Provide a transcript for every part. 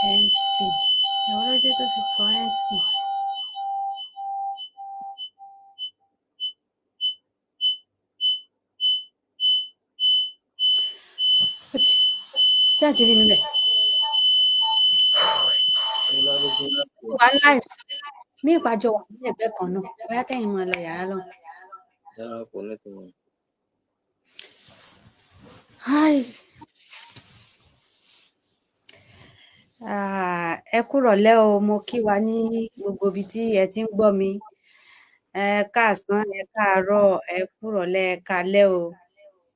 Einstein. Èwo ló dé tó fi kọ Einstein? Ṣé àti rí mi bẹ̀? Wà live ní ìpàjọ wà ní ẹ̀gbẹ́ kan náà. Bóyá kẹ́yìn máa lọ yàrá lọ. Hi. Ẹ kúrọ̀lẹ́ o, mo kí wa ní gbogbo ibi tí ẹ ti ń gbọ́ mi. Ẹ káàsán, ẹ káàárọ̀, ẹ kúrọ̀lẹ́, ẹ káalẹ́ o.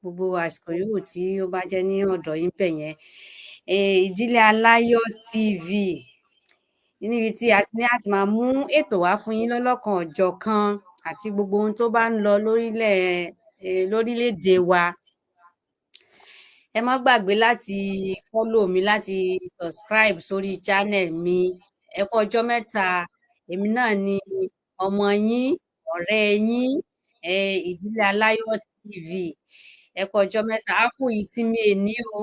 Gbogbo àsìkò yòówù tí ó bá jẹ́ ní ọ̀dọ̀ yín bẹ̀ yẹn. Ìdílé Aláyọ̀ TV níbi tí a ti ní àti máa mú ètò wá fún yín lọ́lọ́kan ọ̀jọ̀kan àti gbogbo ohun tó bá ń lọ lórílẹ̀-èdè wa. Ẹ má gbàgbé láti follow mi, láti subscribe sórí channel mi. Ẹ kú ọjọ́ mẹ́ta, èmi náà ni ọmọ yín, ọ̀rẹ́ yín, Ìdílé Aláyọ̀ TV. Ẹ kú ọjọ́ mẹ́ta, a kú ìsinmi èní o.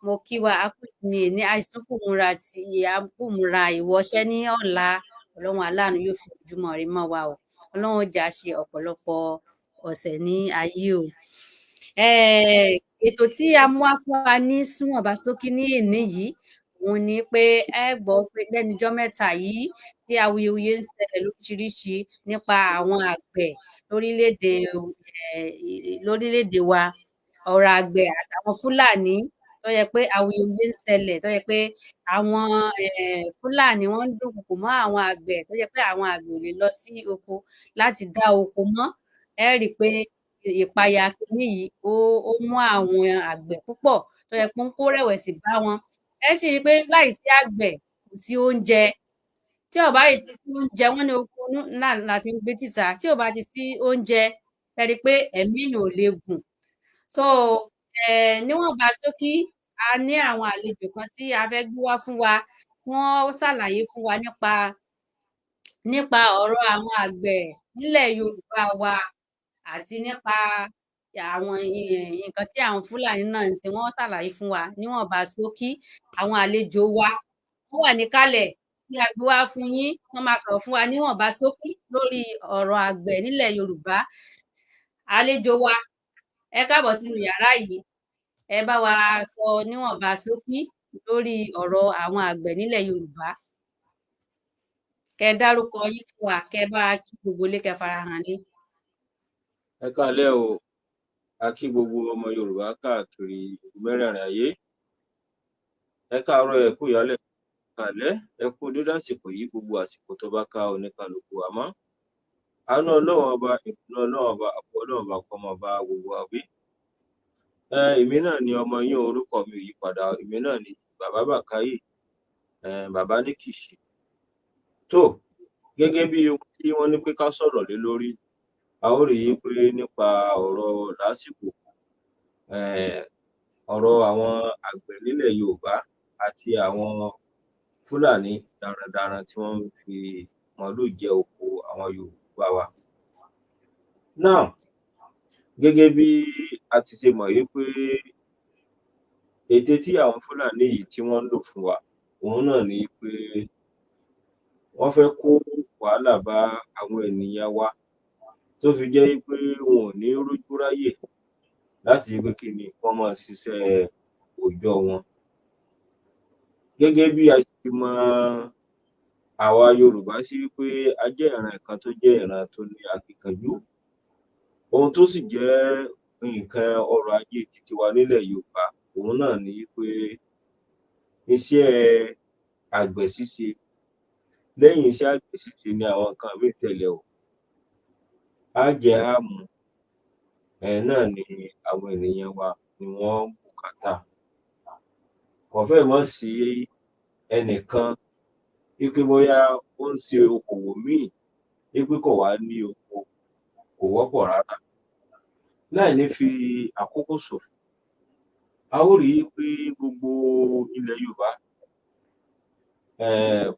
Mo kí wa, a kú ìsinmi èní, a sì tún kù múra ìwọṣẹ́ ní ọ̀la. Ọlọ́run aláàánú yóò fi ojúmọ́ ire mọ́ wa o. Ọlọ́run ó jẹ́ á ṣe ọ̀pọ̀lọpọ̀ ọ̀sẹ̀ ní ayé o. Ètò tí a mú wá fún wa ní súnwọ̀nba ṣókí ní èní yìí, òun ni pé ẹ gbọ́ pé lẹ́nu ijọ́ mẹ́ta yìí tí awuyewuye ń ṣẹlẹ̀ lóríṣiríṣi nípa àwọn àgbẹ̀ lórílẹ̀-èdè wa, ọ̀rọ̀ àgbẹ̀ àtàwọn Fúlàní tó yẹ pé awuyewuye ń ṣẹlẹ̀ tó yẹ pé àwọn Fúlàní wọ́n ń dúnkokò mọ́ àwọn àgbẹ̀ tó yẹ pé àwọn àgbẹ̀ ò lè lọ sí oko láti dá oko mọ́. Ẹ rí i pé ìpayà kiní yìí ó mú àwọn àgbẹ̀ púpọ̀ tó yẹ pé ó ń kó rẹ̀wẹ̀sì bá wọn. Ẹ sì rí i pé láìsí àgbẹ̀ kò sí oúnjẹ. Tí ò bá sì ti sí oúnjẹ, wọ́n ní oko inú náà la fi ń gbé tìsà. Tí ò bá ti sí oúnjẹ, ẹ rí i pé ẹ̀mí èèyàn ò le gùn. So níwọ̀nba ṣókí, a ní àwọn àlejò kan tí a fẹ́ gbé wá fún wa, wọ́n ṣàlàyé fún wa nípa ọ̀rọ̀ àwọn àgbẹ̀ nílẹ̀ Yorùbá wa àti nípa àwọn nǹkan tí àwọn Fúlàní náà ń ṣe, wọ́n ṣàlàyé fún wa níwọ̀nba ṣókí. Àwọn àlejò wa wọ́n wà níkàlẹ̀ tí a gbé wá fún yín, wọ́n máa sọ̀rọ̀ fún wa níwọ̀nba ṣókí lórí ọ̀rọ̀ àgbẹ̀ nílẹ̀ Yorùbá. Àlejò wa, ẹ káàbọ̀ sínú yàrá yìí. Ẹ bá wa sọ níwọ̀nba ṣókí lórí ọ̀rọ̀ àwọn àgbẹ̀ nílẹ̀ Yorùbá. Kẹ́ ẹ dárúkọ yín fún wa, kẹ́ ẹ bá wa kí gbogbo ilé, kẹ́ ẹ farahàn ilé. Ẹ káalẹ́ o, a kí gbogbo ọmọ Yorùbá káàkiri mẹ́rẹ̀ẹ̀rin ayé. Ẹ káàárọ̀, ẹ kú ìyálẹ̀, ẹ káalẹ́, ẹ kú dédé àsìkò yìí, gbogbo àsìkò tó bá ká oníkálukú wa mọ́. Àánú Ọlọ́run ọba, ìbùkún Ọlọ́run ọba, àpò Ọlọ́run ọba kó máa bá gbogbo wa gbé. Èmi náà ni ọmọ yín, orúkọ mi ò yí padà, èmi náà ni Bàbá Bàkáyè, Bàbá ní Kìṣí. Tó, gẹ́gẹ́ bí ohun tí wọ́n ní pé ká sọ̀rọ̀ lé lórí, a ó rí i pé nípa ọ̀rọ̀ lásìkò ọ̀rọ̀ àwọn àgbẹ̀ nílẹ̀ Yorùbá àti àwọn Fúlàní darandaran tí wọ́n ń fi màálù jẹ oko àwọn Yorùbá wa. Now, gẹ́gẹ́ bí a ti ṣe mọ̀ yí pé ète tí àwọn Fúlàní yìí tí wọ́n ń lò fún wa, òun náà ni pé wọ́n fẹ́ kó wàhálà bá àwọn ènìyàn wa tó fi jẹ́ pé wọn ò ní rójú ráyè láti pé kí ni wọ́n máa ṣiṣẹ́ òòjọ́ wọn. Gẹ́gẹ́ bí a ṣe mọ àwa Yorùbá sí pé a jẹ́ ìran kan tó jẹ́ ìran tó ní akíkanjú. Ohun tó sì jẹ́ nǹkan ọrọ̀ ajé titi wa nílẹ̀ Yorùbá, òun náà ni pé iṣẹ́ àgbẹ̀ ṣíṣe. Lẹ́yìn iṣẹ́ àgbẹ̀ ṣíṣe ni àwọn nǹkan míì tẹ̀lé o. Á jẹ á mu, náà ni àwọn ènìyàn wa ni wọ́n bùkátà. Kò fẹ́ẹ̀ mọ́ sí ẹnìkan wípé bóyá ó ń ṣe okòwò míì wípé kò wá ní oko, kò wọ́pọ̀ rárá. Láì ní fi àkókò ṣòfò, a ó rí i pé gbogbo ilẹ̀ Yorùbá,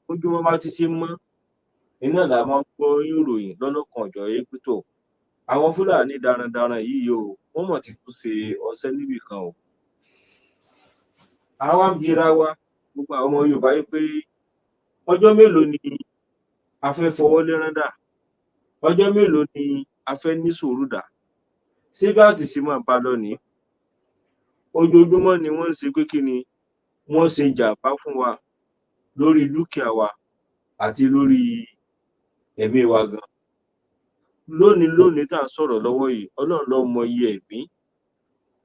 bójúmọ́ bá ti ṣe ń mọ́, iná la máa ń gbọ́ ìròyìn lọ́lọ́kan ọ̀jọ̀kan pé tó, àwọn Fúlàní darandaran yìí o, wọ́n mọ̀ ti tún ṣe ọṣẹ́ níbì kan o. A wá ń bira wa gbogbo àwọn ọmọ Yorùbá yìí pé ọjọ́ mélòó ni a fẹ́ fọwọ́ lẹ́rán dà, ọjọ́ mélòó ni a fẹ́ ní sùúrù dà. Ṣé bá ti ṣe máa bá lọ nìyí? Ojoojúmọ́ ni wọ́n ń ṣe pé kí ni wọ́n ṣe jàǹbá fún wa lórí dúkìá wa àti lórí ẹ̀mí wa gan. Lónìí tá à ń sọ̀rọ̀ lọ́wọ́ yìí, Ọlọ́run ló mọ iye ẹ̀mí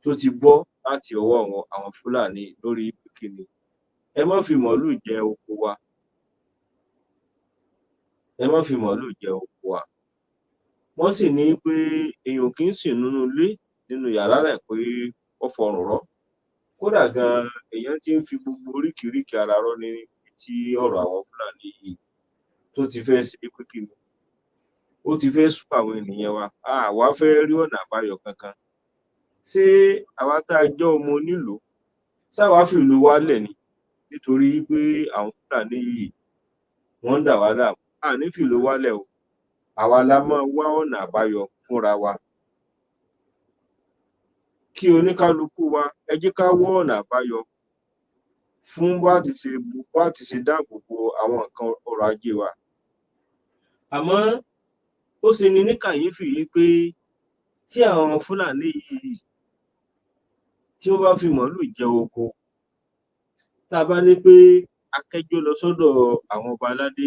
tó ti bọ́ láti ọwọ́ àwọn Fúlàní lórí kí ni ẹ má fi màálù jẹ oko wa, ẹ má fi màálù jẹ oko wa. Wọ́n sì ní pé èèyàn kì í sìn nínú ilé nínú yàrá rẹ̀ pé ó fọrùn rọ́. Kódà gan èèyàn ti ń fi gbogbo oríkìíríkìí ara rọ́ ní tí ọ̀rọ̀ àwọn Fúlàní yìí tó ti fẹ́ ṣe pé kí ni ó ti fẹ́ sú àwọn ènìyàn wa. Àwa fẹ́ rí ọ̀nà àbáyọ kankan. Ṣé àwa tá a jẹ́ ọmọ onílùú ṣáwa fìlú wálẹ̀ ni nítorí pé àwọn Fúlàní yìí wọ́n ń dà wá láàmú? A ní fìlú wálẹ̀ o, àwa la máa wá ọ̀nà àbáyọ fúnra wa. Kí oníkálukú wa ẹ jẹ́ ká wá ọ̀nà àbáyọ fún bá ti ṣe dáàbò bo àwọn nǹkan ọrọ̀ ajé wa. Àmọ́ ó ṣe ni ní kàyéfì yìí pé tí àwọn Fúlàní yìí tí wọ́n bá fi màálù jẹ oko, tá a bá ní pé akẹ́jọ́ lọ sọ́dọ̀ àwọn ọba aládé,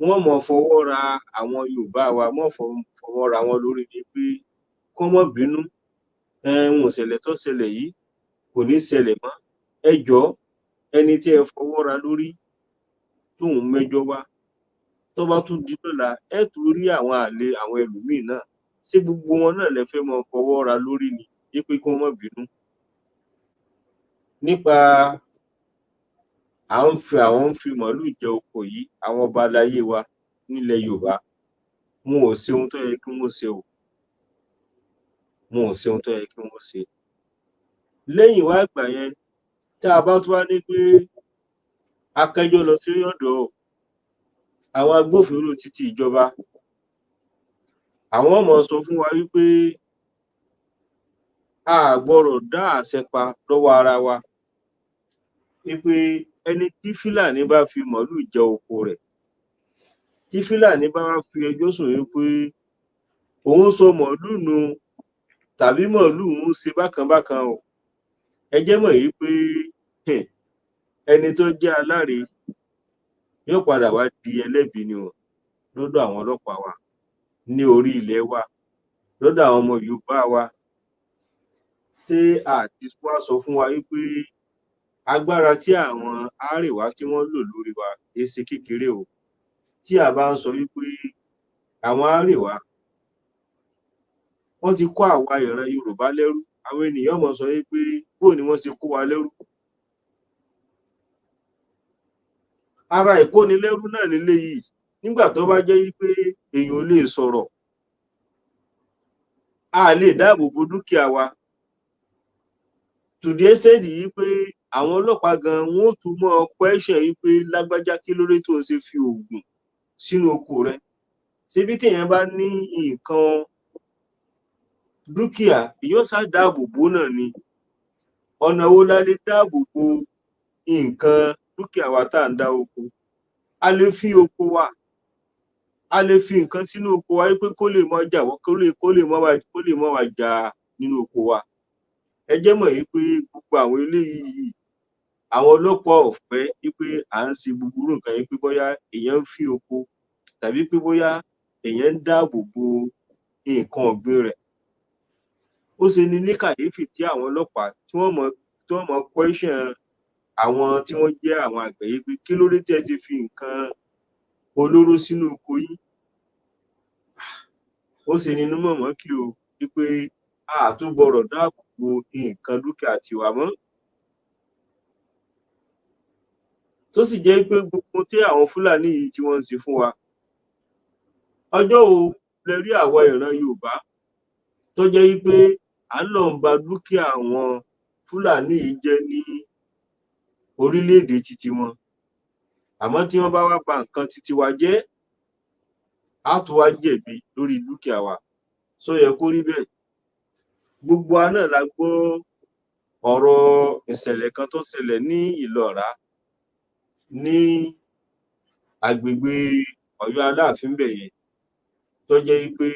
wọ́n mọ̀ fọwọ́ ra àwọn Yorùbá wa, wọ́n fọwọ́ ra wọn lórí ni pé kán má bínú, ohun ìṣẹ̀lẹ̀ tó ṣẹlẹ̀ yìí kò ní ṣẹlẹ̀ mọ́. Ẹ jọ̀ọ́ ẹni tí ẹ fọwọ́ ra lórí tóun mẹ́jọ wá, tó bá tún di lọ́la ẹ tún rí àwọn àlè àwọn ẹlòmíì náà. Ṣé gbogbo wọn náà lẹ fẹ́ mọ fọwọ́ ra lórí ni pé kí wọ́n má bínú? Nípa àwọn ń fi màálù jẹ oko yìí, àwọn ọba aláyé wa nílẹ̀ Yorùbá wọn ò ṣe ohun tó yẹ kí wọ́n ṣe o, wọn ò ṣe ohun tó yẹ kí wọ́n ṣe. Lẹ́yìn wá ìgbà yẹn tá a bá tún wá ní pé akẹ́jọ́ lọ sí ọ̀dọ̀ àwọn agbófinró títí ìjọba, àwọn ọmọ sọ fún wa wípé a gbọ́dọ̀ dá àṣẹ pa lọ́wọ́ ara wa, wípé ẹni tí Fúlàní bá fi màálù jẹ oko rẹ̀, tí Fúlàní bá wá fi ẹjọ́ sùn wípé òun sọ màálù nù tàbí màálù ń ṣe bákan bákan o, ẹ jẹ́ mọ̀ wípé ẹni tó jẹ́ aláre yóò padà wá di ẹlẹ́bi ni o lọ́dọ̀ àwọn ọlọ́pàá wa ní orí ilẹ̀ wa, lọ́dọ̀ àwọn ọmọ Yorùbá wa. Ṣé àti wá sọ fún wa wípé agbára tí àwọn Árèwá tí wọ́n lò lórí wa kìí ṣe kékeré o? Tí a bá ń sọ wípé àwọn Árèwá wọ́n ti kó àwa ìran Yorùbá lẹ́rú, àwọn ènìyàn mọ̀ sọ wípé bóò ni wọ́n ṣe kó wa lẹ́rú? Ara ìkónilẹ́rú náà leléyìí. Nígbà tó bá jẹ́ wípé èèyàn ò lè sọ̀rọ̀, a lè dáàbò bo dúkìá wa, tòdí ẹ́sẹ̀dì yìí pé àwọn ọlọ́pàá gan wọn ó tún mọ́ question yìí pé lágbájá kí ló dé tó ṣe fi oògùn sínú oko rẹ̀. Ṣebí téèyàn bá ní nǹkan dúkìá èèyàn ṣáà dáàbò bò náà ni. Ọ̀nà wo la lè dáàbò bo nǹkan dúkìá wa tá à ń dá oko? A lè fi oko wa, a lè fi nǹkan sínú oko wa wípé kó lè mọ́ jà wọ́n, kó lè mọ́ wá jà nínú oko wa. Ẹ jẹ́ mọ̀ wípé gbogbo àwọn eléyìí àwọn ọlọ́pàá ò fẹ́ wípé à ń ṣe búburú nǹkan yìí, pé bóyá èèyàn ń fi oko tàbí pé bóyá èèyàn ń dáàbò bo nǹkan ọ̀gbìn rẹ̀. Ó ṣe ni ní kàyéfì tí àwọn ọlọ́pàá tí wọ́n mọ question àwọn tí wọ́n jẹ́ àwọn àgbẹ̀ yìí pé kí ló dé tí ẹ ti fi nǹkan olóró sínú oko yín? Ó ṣe ni inú mọ̀mọ́ kí o wípé a tún gbọ́dọ̀ dáàbò bo nǹkan dúkìá tiwa mọ́. Tó sì jẹ́ pé gbogbo tí àwọn Fúlàní yìí tí wọ́n ń ṣe fún wa, ọjọ́ wo lẹ rí àwa ìran Yorùbá tó jẹ́ wípé à ń lọ ba dúkìá àwọn Fúlàní yìí jẹ́ ní orílẹ̀-èdè titi wọn, àmọ́ tí wọ́n bá wá ba nǹkan titi wa jẹ́ á tún wá jẹ̀bi lórí dúkìá wa? Ṣó yẹ kó rí bẹ́ẹ̀? Gbogbo wa náà la gbọ́ ọ̀rọ̀ ìṣẹ̀lẹ̀ kan tó ṣẹlẹ̀ ní Ìlọ́ra ní agbègbè Ọ̀yọ́ Aláàfin ńbẹ̀ yẹn tó jẹ́ pé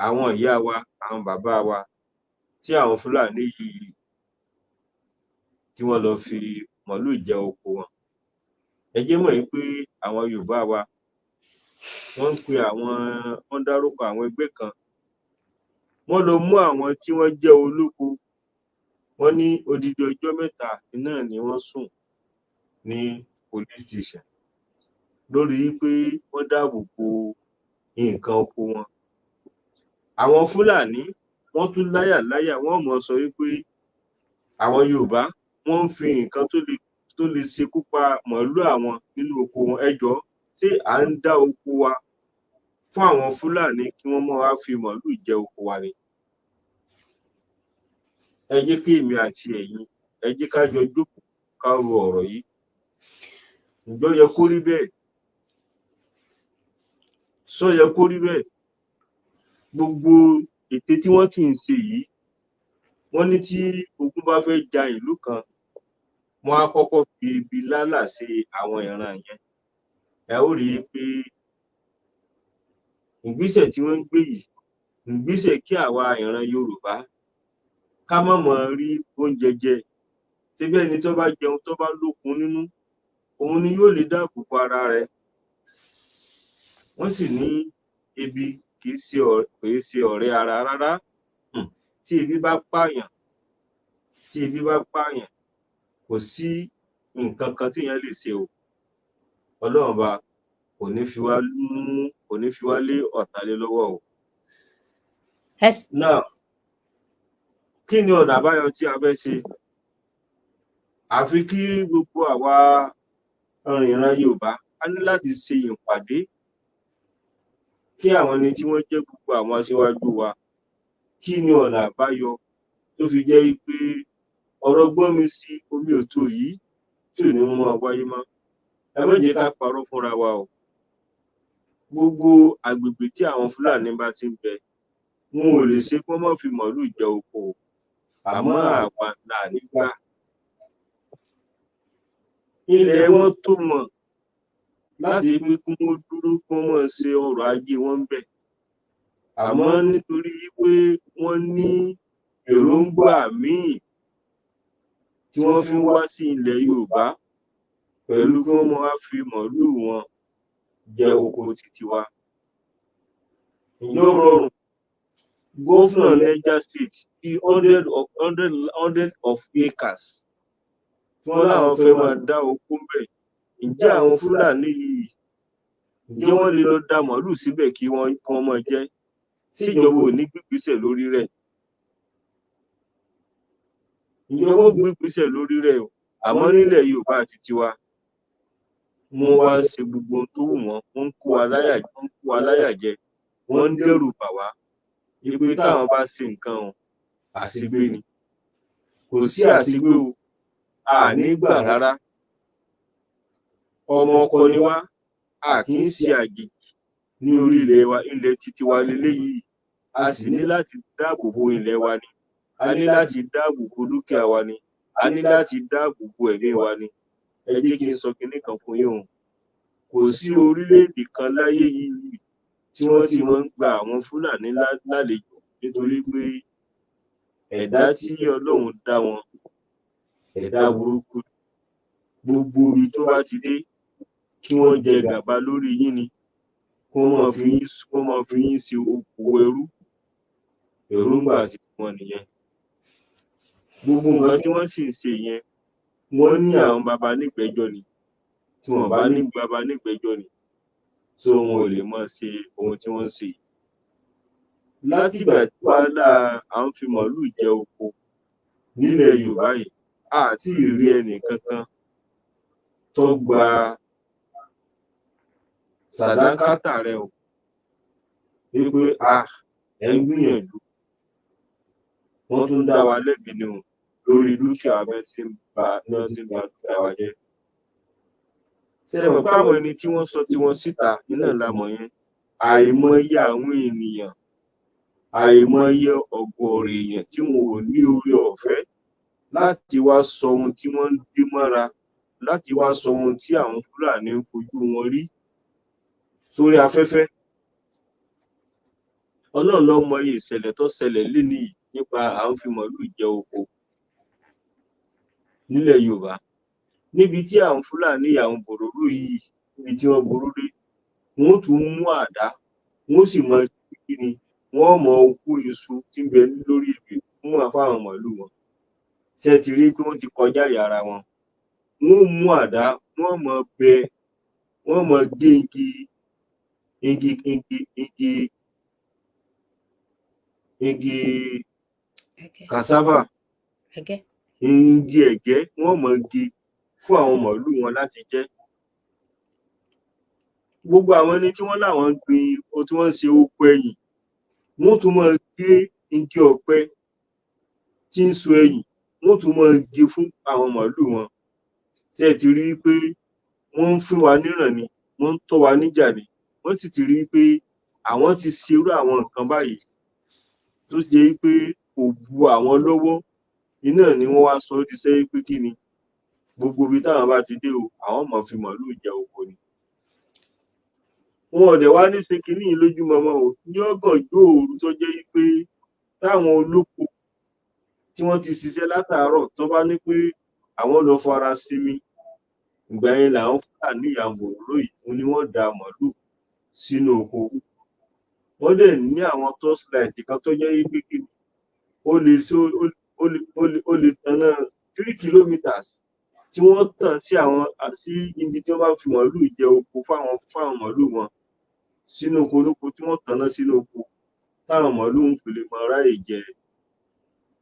àwọn ìyá wa, àwọn bàbá wa tí àwọn Fúlàní yìí tí wọ́n lọ fi màálù jẹ oko wọn. Ẹ jẹ́ mọ̀ pé àwọn Yorùbá wa wọ́n dárúkọ àwọn ẹgbẹ́ kan, wọ́n lọ mú àwọn tí wọ́n jẹ́ olóko, wọ́n ní odidi ọjọ́ mẹ́ta náà ni wọ́n sùn ní police station lórí pé wọ́n dáàbò bo nǹkan oko wọn. Àwọn Fúlàní wọ́n tún láyàláyà, wọ́n mọ̀ sọ pé àwọn Yorùbá wọ́n ń fi nǹkan tó lè ṣekú pa màálù àwọn nínú oko wọn. Ẹ jọ̀ọ́, ṣé à ń dá oko wa fún àwọn Fúlàní kí wọ́n máa wá fi màálù jẹ oko wa ni? Ẹ jẹ́ kí èmi àti ẹ̀yin, ẹ jẹ́ ká jọ jókòó ká ro ọ̀rọ̀ yìí. Ǹjẹ́ ó yẹ kó rí bẹ́ẹ̀? Ṣó yẹ kó rí bẹ́ẹ̀? Gbogbo ète tí wọ́n sì ń ṣe yìí, wọ́n ní tí ogun bá fẹ́ ja ìlú kan, wọ́n á kọ́kọ́ fi ibi lálà ṣe àwọn ìran yẹn. Ẹ ó rí i pé ìgbésẹ̀ tí wọ́n ń gbé yìí, ìgbésẹ̀ kí àwa ìran Yorùbá ká má mọ̀ rí oúnjẹ jẹ. Ṣebí ẹni tó bá jẹun tó bá lókun nínú, òun ni yóò lè dáàbò bo ara rẹ̀. Wọ́n sì ní ebi kì í ṣe ọ̀rẹ́ ara rárá. Tí ebi bá pààyàn, kò sí nǹkan kan tí èèyàn lè ṣe o. Ọlọ́run Ọba kò ní fi wá lé ọ̀tá lé lọ́wọ́ o. Now, kí ni ọ̀nà àbáyọ tí a fẹ́ ṣe? Àfi kí gbogbo àwa ìran Yorùbá a ní láti ṣe ìpàdé, kí àwọn ẹni tí wọ́n jẹ́ gbogbo àwọn aṣíwájú wa, kí ni ọ̀nà àbáyọ tó fi jẹ́ pé ọ̀rọ̀ gbọ́n mi sí omi ò tó yìí tí ò ní máa wáyé mọ́. Ẹ má jẹ́ ká parọ́ fúnra wa o. Gbogbo agbègbè tí àwọn Fúlàní bá ti ń bẹ, wọn ò lè ṣe kí wọ́n má fi màálù jẹ oko, àmọ́ àwa là nígbà. Ilẹ̀ wọn tó mọ̀ láti pé kí wọ́n dúró kí wọ́n máa ṣe ọrọ̀ ajé wọn ń bẹ̀. Àmọ́ nítorí pé wọ́n ní èròǹgbà míì tí wọ́n fi ń wá sí ilẹ̀ Yorùbá pẹ̀lú kí wọ́n máa fi màálù wọn jẹ oko títí wa. Ǹjẹ́ ó rọrùn? Gómìnà Niger State bí 100 of acres tí wọ́n láwọn fẹ́ máa dá oko ń bẹ̀. Ǹjẹ́ àwọn Fúlàní yìí, ǹjẹ́ wọ́n lè lọ dá màálù síbẹ̀ kí wọ́n máa jẹ? Ṣé ìjọba ò ní gbígbésẹ̀ lórí rẹ̀? Ìjọba ó gbígbésẹ̀ lórí rẹ̀ o. Àmọ́ nílẹ̀ Yorùbá àti tiwa, wọ́n wá ṣe gbogbo ohun tó wù wọ́n, wọ́n ń kó wa láyà jẹ, wọ́n ń dẹ́rù bà wá pé táwọn bá ṣe nǹkan o, àṣegbé ni. Kò sí àṣegbé o, a ní gbà rárá. Ọmọ ọkọ ni wá, a kì í ṣe àjèjì ní orí ilẹ̀ wa. Ilẹ̀ titi wa leléyìí, a sì ní láti dáàbò bo ilẹ̀ wa ni, a ní láti dáàbò bo dúkìá wa ni, a ní láti dáàbò bo ẹ̀mí wa ni. Ẹ jẹ́ kí n sọ kinní kan fún yín o. Kò sí orílẹ̀-èdè kan láyé yìí tí wọ́n ti máa ń gba àwọn Fúlàní lálejò, nítorí pé ẹ̀dá tí Ọlọ́run dá wọn, ẹ̀dá burúkú. Gbogbo ibi tó bá ti dé, kí wọ́n jẹ gàba lórí yín ni, kí wọ́n máa fi yín ṣe okòwò ẹrú. Èròǹgbà ti wọn nìyẹn. Gbogbo nǹkan tí wọ́n sì ń ṣe yẹn, wọ́n ní àwọn baba nígbẹ̀jọ́ ni. Tí wọ́n bá ní baba nígbẹ̀jọ́ ni, so wọn ò lè máa ṣe ohun tí wọ́n ń ṣe. Látìgbà tí wàhálà à ń fi màálù jẹ oko nílẹ̀ Yorùbá yìí, a tí ì rí ẹnì kankan tó gba sàdákátà rẹ̀ o, wípé ẹ̀ ń gbìyànjú. Wọ́n tún dá wa lẹ́bi ni o lórí dúkìá bẹ́ẹ̀ tí ń ba dúkìá wa jẹ́. Ṣé ẹ mọ̀ pé àwọn ẹni tí wọ́n sọ tiwọn síta iná lámọ̀ yẹn, àìmọye àwọn ènìyàn, àìmọye ọ̀gọ̀ọ̀rọ̀ èèyàn tí wọn ò ní oore ọ̀fẹ́ láti wá sọ ohun tí wọ́n ń dé mọ́ra, láti wá sọ ohun tí àwọn Fúlàní ń fojú wọn rí sórí afẹ́fẹ́. Ọlọ́run ló mọ iye ìṣẹ̀lẹ̀ tó ṣẹlẹ̀ lénìí nípa à ń fi màálù jẹ oko nílẹ̀ Yorùbá. Níbi tí àwọn Fúlàní àwọn bòròró yìí, níbi tí wọ́n burú dé, wọ́n ó tún mú àdá, wọ́n ó sì mọ kíni, wọ́n mọ kó iṣu tí ń bẹ lórí ebè fún fáwọn màálù wọn. Ṣé ẹ ti rí pé wọ́n ti kọjá àyè ara wọn? Wọ́n ó mú àdá, wọ́n mọ bẹ, wọ́n mọ gé igi cassava, igi ẹ̀gẹ́, wọ́n mọ gé fún àwọn màálù wọn láti jẹ. Gbogbo àwọn ẹni tí wọ́n láwọn gbin tí wọ́n ń ṣe oko ẹyìn, wọ́n tún mọ gé igi ọ̀pẹ tí ń so ẹyìn, wọ́n tún mọ gé fún àwọn màálù wọn. Ṣé ẹ ti rí pé wọ́n ń fún wa níràn ni, wọ́n ń tọ́ wa níjà ni, wọ́n sì ti rí pé àwọn ti ṣerú àwọn nǹkan báyìí tó jẹ́ pé kò bu àwọn lọ́wọ́, iná ni wọ́n wá sọ di sẹ́ pé kí ni gbogbo ibi táwọn bá ti dé o, àwọn mọ̀ fi màálù jẹ oko ni. Wọn ò dẹ̀ wá ní ṣe kinní yìí lójúmọmọ o, ní ọ̀gànjọ́ òru tó jẹ́ pé táwọn olóko tí wọ́n ti ṣiṣẹ́ látàárọ̀ tó bá ní pé àwọn lọ fara sinmi, ìgbà yẹn làwọn Fúlàní àwọn bòròró yìí ni wọ́n da màálù sínú oko. Wọ́n dẹ̀ ní àwọn torchlight kan tó jẹ́ pé kí ni ó lè tanná 3 kilometers tí wọ́n tàn sí ibi tí wọ́n bá fi màálù jẹ oko fáwọn màálù wọn sínú oko olóko, tí wọ́n tanná sínú oko táwọn màálù ń fi lè máa ráyè jẹ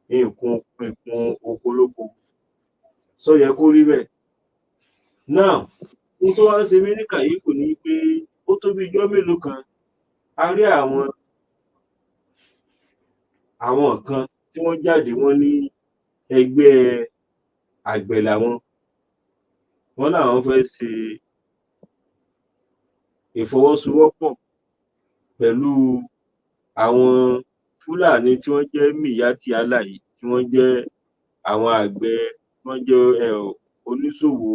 nǹkan oko olóko. Sọ yẹ kó rí bẹ́ẹ̀. Now, ohun tó wá ń ṣe mí ní kàyéfì ni pé ó tó bí ijọ́ mélòó kan, a rí àwọn kan tí wọ́n jáde, wọ́n ní ẹgbẹ́ àgbẹ̀ làwọn, wọ́n láwọn fẹ́ ṣe ìfọwọ́sowọ́pọ̀ pẹ̀lú àwọn Fúlàní tí wọ́n jẹ́ Miyetti Allah yìí, tí wọ́n jẹ́ àwọn àgbẹ̀, wọ́n jẹ́ oníṣòwò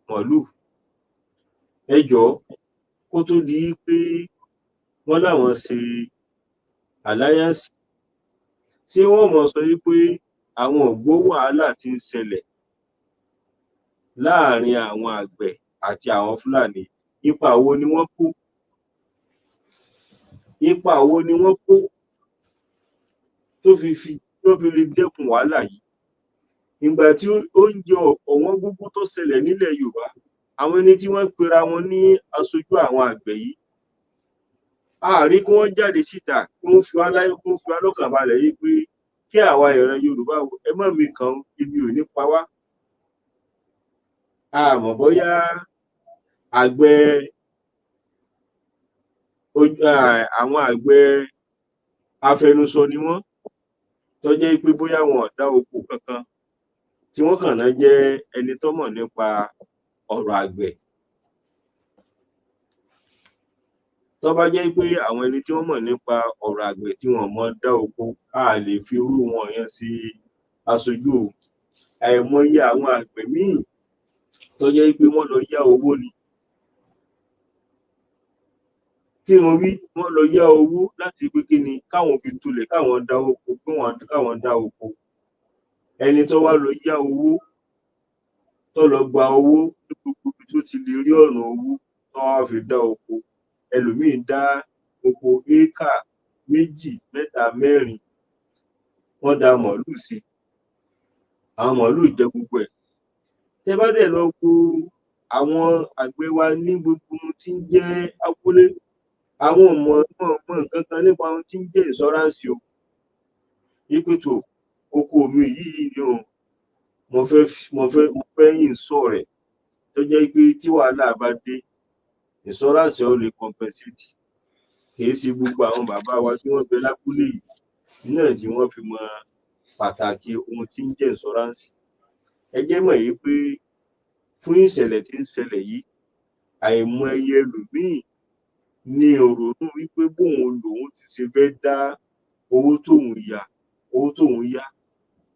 màálù. Ẹ jọ̀ọ́, kó tó di pé wọ́n láwọn ṣe alliance, ṣé wọ́n mọ̀ sọ pé àwọn ò gbọ́ wàhálà tí ń ṣẹlẹ̀ láàrin àwọn àgbẹ̀ àti àwọn Fúlàní? Ipa wo ni wọ́n kó? Ipa wo ni wọ́n kó tó fi lè dẹ́kun wàhálà yìí? Ìgbà tí oúnjẹ ọ̀wọ́n gógó tó ṣẹlẹ̀ nílẹ̀ Yorùbá, àwọn ẹni tí wọ́n pera wọn ní aṣojú àwọn àgbẹ̀ yìí, a rí kí wọ́n jáde síta kí wọ́n fi wá lọ́kàn balẹ̀ yìí pé kí àwa ìran Yorùbá ẹ má mi kàn, ibi ò ní pa wá. A mọ̀ bóyá àwọn àgbẹ̀ afẹnusọ ni wọ́n, tó jẹ́ pé bóyá wọn ò dá oko kankan, tí wọ́n kàn náà jẹ́ ẹni tó mọ̀ nípa ọ̀rọ̀ àgbẹ̀. Tó bá jẹ́ pé àwọn ẹni tí wọ́n mọ̀ nípa ọ̀rọ̀ àgbẹ̀ tí wọ́n mọ̀ dá oko, a lè fi irú wọn yẹn sí aṣojú o. Àìmọye àwọn àgbẹ̀ míì tó jẹ́ pé wọ́n lọ yá owó ni. Kí wọ́n wí, wọ́n lọ yá owó láti pé kí ni káwọn fi tulẹ̀, káwọn dá oko, káwọn dá oko. Ẹni tó wá lọ yá owó, tó lọ gba owó ní gbogbo ibi tó ti lè rí ọ̀nà owó tó wá fi dá oko. Ẹlòmíì dá oko éékà 2, 3, 4, wọ́n dá màálù sí, àwọn màálù jẹ gbogbo ẹ̀. Tẹ́ bá dẹ̀ lọ wo àwọn àgbẹ̀ wa ní gbogbo ohun tí ń jẹ́ abúlé, àwọn ọmọ nǹkan kan nípa ohun tí ń jẹ́ insurance o. Wípé tó oko mi yìí ni o, mo fẹ́ insure rẹ̀, tó jẹ́ pé tí wàhálà bá dé, insurance ó lè compensate. Kìí ṣe gbogbo àwọn bàbá wa tí wọ́n bẹ lábúlé yìí náà tí wọ́n fi mọ pàtàkì ohun tí ń jẹ́ insurance. Ẹ jẹ́ mọ̀ yìí pé fún ìṣẹ̀lẹ̀ tí ń ṣẹlẹ̀ yìí, àìmọye ẹlòmíì ní òrònú wípé bóun lòun ti ṣe fẹ́ dá owó tóun yá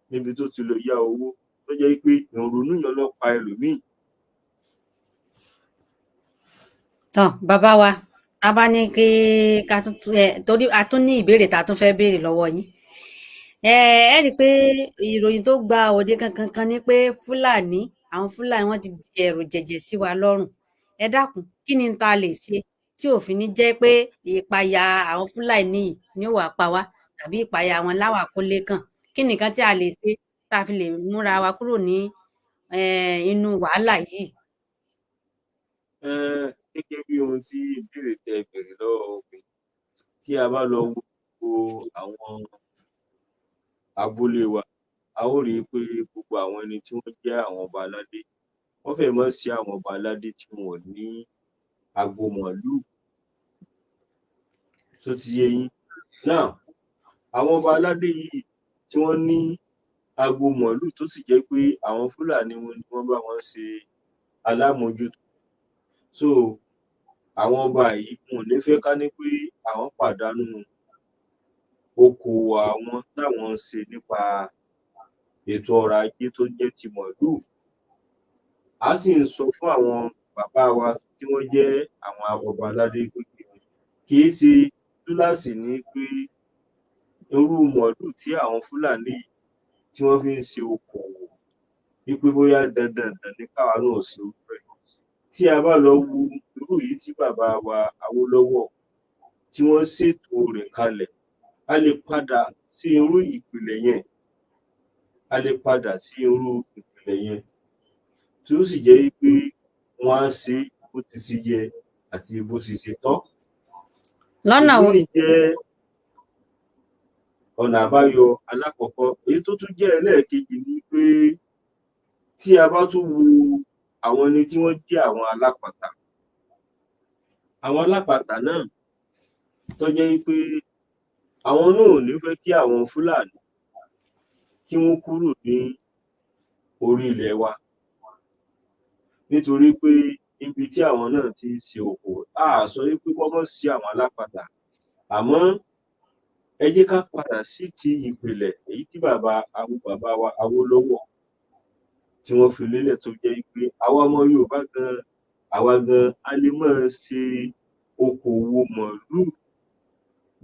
níbi tó ti lọ yá owó tó jẹ́ pé ìrònú yẹn ló pa ẹlòmíì. tán bàbá wa a bá ní kí ká tún torí a tún ní ìbéèrè tá a tún fẹ́ béèrè lọ́wọ́ yín ẹ rí i pé ìròyìn tó gba òde kankan ni pé àwọn fúlàní wọ́n ti di ẹ̀rù jẹ̀jẹ̀ sí wa lọ́rùn ẹ dákun kí ni tá a lè ṣe tí ò fi ní jẹ́ pé ìpayà àwọn fúlàní yìí ni ó wá pa wá tàbí ìpayà wọn láwà kólé kàn kí ni nǹkan tí a lè ṣe tá a fi lè múra wa kúrò ní inú wàhálà yìí. Gẹ́gẹ́ bí ohun tí ìbéèrè tẹ béèrè lọ́wọ́ mi, tí a bá lọ wo àwọn abúlé wa, a ó rí i pé gbogbo àwọn ẹni tí wọ́n jẹ́ àwọn ọba aládé, wọ́n fẹ́ẹ̀ mọ́ sí àwọn ọba aládé tí wọn ò ní agbo màálù. Ṣó ti yé yín? Now, àwọn ọba aládé yìí tí wọ́n ní agbo màálù tó sì jẹ́ pé àwọn Fúlàní wọn ni wọ́n bá wọn ṣe alámòójútó. So àwọn ọba yìí wọn ò ní fẹ́ ká ní pé àwọn pàdánù okòwò àwọn táwọn ń ṣe nípa ètò ọrọ̀ ajé tó jẹ́ ti màálù. A sì ń sọ fún àwọn bàbá wa tí wọ́n jẹ́ àwọn ọba aládé pé kì í ṣe túláàsì ní pé irú màálù tí àwọn Fúlàní tí wọ́n fi ń ṣe okòwò wípé bóyá dandan ní káwa náà ṣe irú ẹ̀. Tí a bá lọ wo irú yìí tí bàbá wa Awólọ́wọ̀ tí wọ́n ṣètò rẹ̀ kalẹ̀, a lè padà sí irú ìpìlẹ̀ yẹn, tí ó sì jẹ́ pé wọ́n á ṣe bó ti ṣe yẹ àti bó ṣe ṣe tọ́. lọ́nà wo Èyí jẹ́ ọ̀nà àbáyọ alákọ̀ọ́kọ́. Èyí tó tún jẹ́ ẹlẹ́ẹ̀kejì ni pé tí a bá tún wo àwọn ẹni tí wọ́n jẹ́ àwọn alápatà náà tó jẹ́ pé àwọn náà ò ní fẹ́ kí àwọn Fúlàní kí wọ́n kúrò ní orí ilẹ̀ wa, nítorí pé ibi tí àwọn náà ti ń ṣe okòwò, a sọ wípé wọ́n mọ́ sí àwọn alápatà, àmọ́ ẹ jẹ́ ká padà sí ti ìpìlẹ̀ èyí tí bàbá wa Awólọ́wọ̀ tí wọ́n fi lélẹ̀ tó jẹ́ pé àwa ọmọ Yorùbá gan a lè máa ṣe okòwò màálù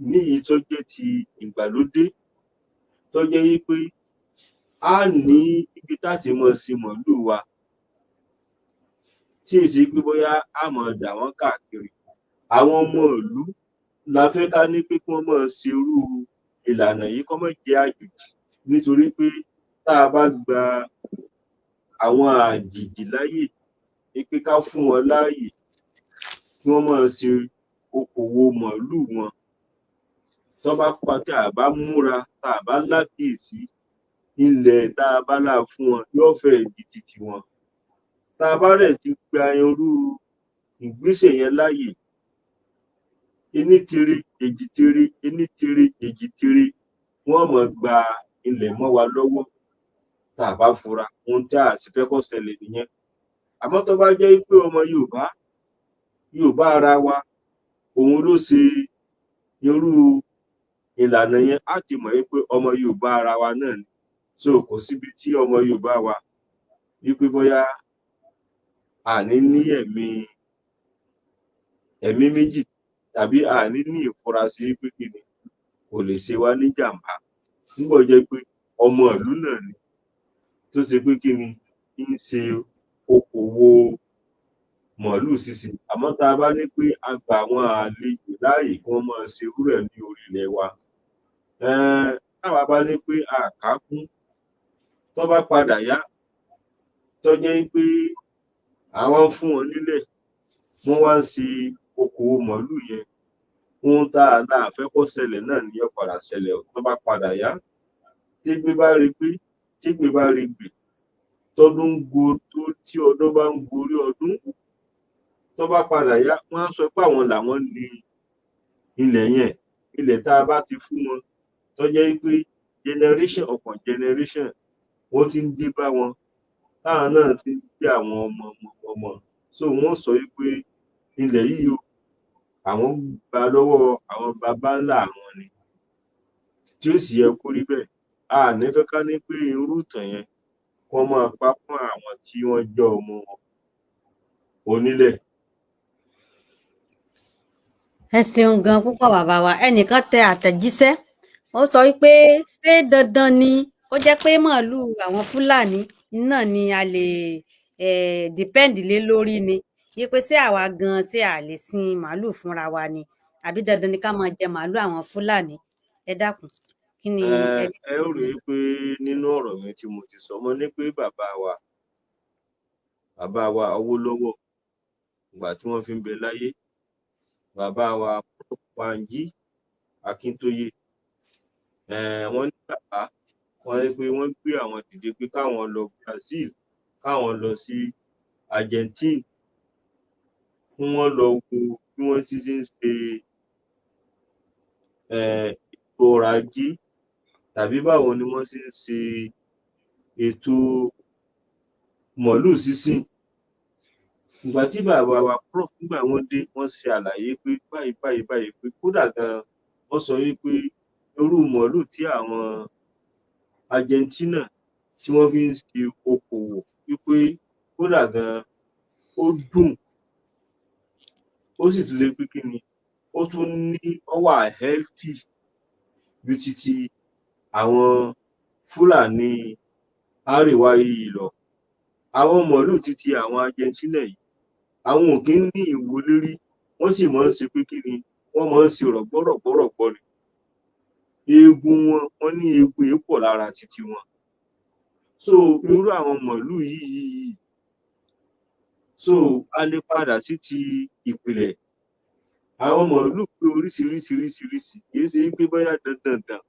ní èyí tó jẹ́ ti ìgbàlódé tó jẹ́ pé a ní ibi táti máa sin màálù wa tí èsì pé bóyá a máa dà wọ́n káàkiri. Àwọn ọmọ ìlú la fẹ́ ká ní pé kí wọ́n máa ṣe irú ìlànà yìí kó má jẹ́ àjòjì, nítorí pé tá a bá gba àwọn àjèjì láyè pé ká fún wọn láàyè kí wọ́n máa ṣe okòwò màálù wọn, tó bá pa tí a bá múra, tá a bá lákìyèsí, ilẹ̀ tá a bá là fún wọn yóò fẹ́ di titi wọn. Tá a bá rẹ̀ ti gba irú ìgbésẹ̀ yẹn láàyè, ení tiri èjì tiri wọ́n máa gba ilẹ̀ mọ́ wa lọ́wọ́ tá a bá fura. Ohun tí a sì fẹ́ kó ṣẹlẹ̀ nìyẹn. Àmọ́ tó bá jẹ́ pé ọmọ Yorùbá ara wa òun ló ṣe irú ìlànà yẹn, á ti mọ̀ pé ọmọ Yorùbá ara wa náà ni. So kò síbi tí ọmọ Yorùbá wa wípé bóyá àní ní ẹ̀mí méjì tàbí àní ní ìfurasí pé kìíní kò lè ṣe wá ní jàǹbá nígbà jẹ́ pé ọmọ ìlú náà ni tó ṣe pé kìíní ń ṣe okòwò màálù ṣíṣe. Àmọ́ tá a bá ní pé a gba àwọn àlejò láàyè kí wọ́n máa ṣe irú ẹ̀ ní orí ilẹ̀ wa, táwa bá ní pé a kà á kún, tó bá padà yá tó jẹ́ pé àwọn ń fún wọn nílẹ̀, wọ́n wá ń ṣe okòwò màálù yẹn, ohun tá a fẹ́ kó ṣẹlẹ̀ náà ni yóò padà ṣẹlẹ̀. Tó bá padà yá, tégbé bá rí gbè, tí ọdún bá ń gorí ọdún, tó bá padà yá, wọ́n á sọ pé àwọn làwọn ní ilẹ̀ yẹn, ilẹ̀ tá a bá ti fún wọn tó jẹ́ pé generation upon generation wọ́n ti ń dé bá wọn, táwọn náà ti ń jẹ́ àwọn ọmọ. So wọ́n sọ pé ilẹ̀ yìí o, àwọn gbà lọ́wọ́ àwọn baba ńlá àwọn ni, tí ó sì yẹ kó rí bẹ́ẹ̀. a ní fẹ́ ká ní pé irú ìtàn yẹn wọ́n máa pa fún àwọn tí wọ́n jẹ́ ọmọ onílẹ̀. Ẹ ṣeun gan púpọ̀ bàbá wa. Ẹnìkan tẹ àtẹ̀jíṣẹ́, ó sọ wípé ṣé dandan ni kó jẹ́ pé màálù àwọn Fúlàní náà ni a lè depend lé lórí ni? Wípé ṣé àwa gan ṣé a lè sin màálù fúnra wa ni? Àbí dandan ni ká máa jẹ màálù àwọn Fúlàní? Ẹ dákun, kí ni ẹ rí Ẹ ó rí i pé nínú ọ̀rọ̀ mi tí mo ti sọ, mo ní pé bàbá wa Awólọ́wọ̀ ìgbà tí wọ́n fi ń bẹ láyé, bàbá wa Bánjí Akíntóyè, wọ́n ní bàbá wọ́n ní pé wọ́n gbé àwọn dìde pé káwọn lọ Brazil, káwọn lọ sí Argentine, kí wọ́n lọ wo bí wọ́n sì ṣe ń ṣe ètò ọrọ̀ ajé, tàbí báwo ni wọ́n ṣe ń ṣe ètò màálù sísìn. Ìgbà tí bàbá wa Prof nígbà wọ́n dé, wọ́n ṣe àlàyé pé báyìí pé kódà gan wọ́n sọ wípé irú màálù tí àwọn Argentina tí wọ́n fi ń ṣe okòwò wípé kódà gan ó dùn, ó sì tún lè pé kí ni, ó tún ní ó wà healthy ju titi àwọn Fúlàní árèwá yìí lọ. Àwọn màálù titi àwọn Argentina yìí, àwọn ò kí ń ní ìwo lérí, wọ́n sì máa ń ṣe pé kí ni, wọ́n máa ń ṣe rọ̀gbọ́rọ̀gbọ́ ni. Eegun wọn, wọ́n ní eegun yìí pọ̀ lára titi wọn. So irú àwọn màálù yìí, so a lè padà sí ti ìpìlẹ̀. Àwọn màálù pé oríṣiríṣi, kì í ṣe pé bóyá dandan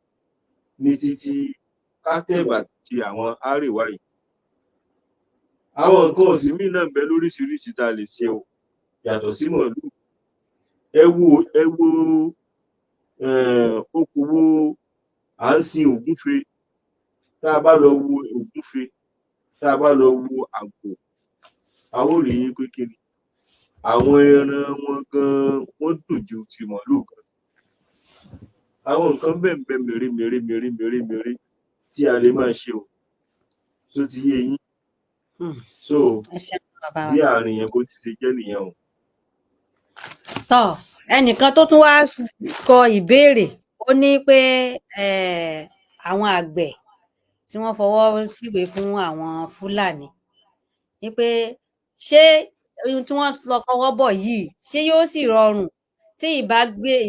ní titi kátẹ́bà ti àwọn árèwá yìí. Àwọn nǹkan ọ̀sìn míì náà ń bẹ lóríṣiríṣi tá a lè ṣe o, yàtọ̀ sí màálù. Ẹ wo okòwò à ń sin ògúnfe. Tá a bá lọ wo ògúnfe, tá a bá lọ wo àgbò, a ó rí i pé kí ni, àwọn ẹran wọn gan wọ́n dùn ju ti màálù gan. Àwọn nǹkan bẹ́ẹ̀ ń bẹ mèremère tí a lè máa ṣe o. Ṣó ti yé yín? So ẹ ṣeun bàbá wa. bí àárín yẹn bó ti ṣe jẹ́ nìyẹn o. Tọ́ ẹnìkan tó tún wá kọ ìbéèrè, ó ní pé àwọn àgbẹ̀ tí wọ́n fọwọ́ síwèé fún àwọn Fúlàní, ní pé ṣé ohun tí wọ́n lọ kọwọ́ bọ̀ yìí ṣé yóò sì rọrùn tí